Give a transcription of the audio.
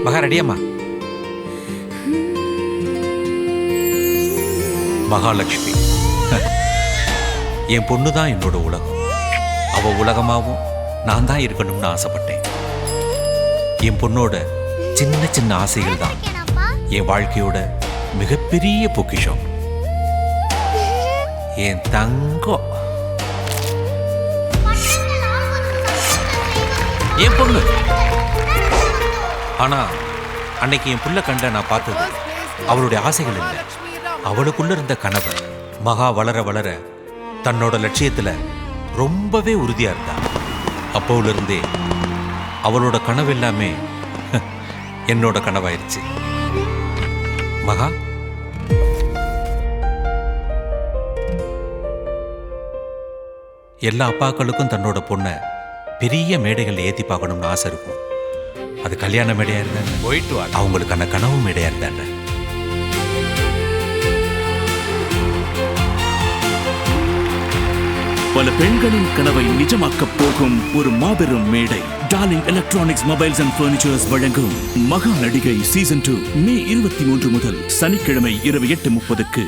மகா ரெடியாம்மா? மகாலட்சுமி என் பொண்ணு தான் என்னோட உலகம். அவ உலகமாவும் நான் தான் இருக்கணும்னு ஆசைப்பட்டேன். என் பொண்ணோட சின்ன சின்ன ஆசைகள் தான் என் வாழ்க்கையோட மிகப்பெரிய பொக்கிஷம். என் தங்கம் என் பொண்ணு. ஆனா அன்னைக்கு என் புள்ள கண்ட நான் பார்த்தது அவளுடைய ஆசைகள் இல்லை, அவளுக்குள்ள இருந்த கனவு. மகா வளர வளர தன்னோட லட்சியத்துல ரொம்பவே உறுதியா இருந்தா. அப்போல இருந்தே அவளோட கனவு எல்லாமே என்னோட கனவாயிருச்சு. மகா, எல்லா அப்பாக்களுக்கும் தன்னோட பொண்ணை பெரிய மேடைகள் ஏத்தி பார்க்கணும்னு ஆசை இருக்கும். அது கல்யாண மேடையா இருந்தாங்க, போயிட்டு அவங்களுக்கான கனவு மேடையா இருந்தாங்க. பல பெண்களின் கனவை நிஜமாக்கப் போகும் ஒரு மாபெரும் மேடை. Darling electronics mobiles and furnitures வழங்கும் மகா நடிகை சீசன் 2 மே 23 முதல் சனிக்கிழமை இரவு 8:30க்கு.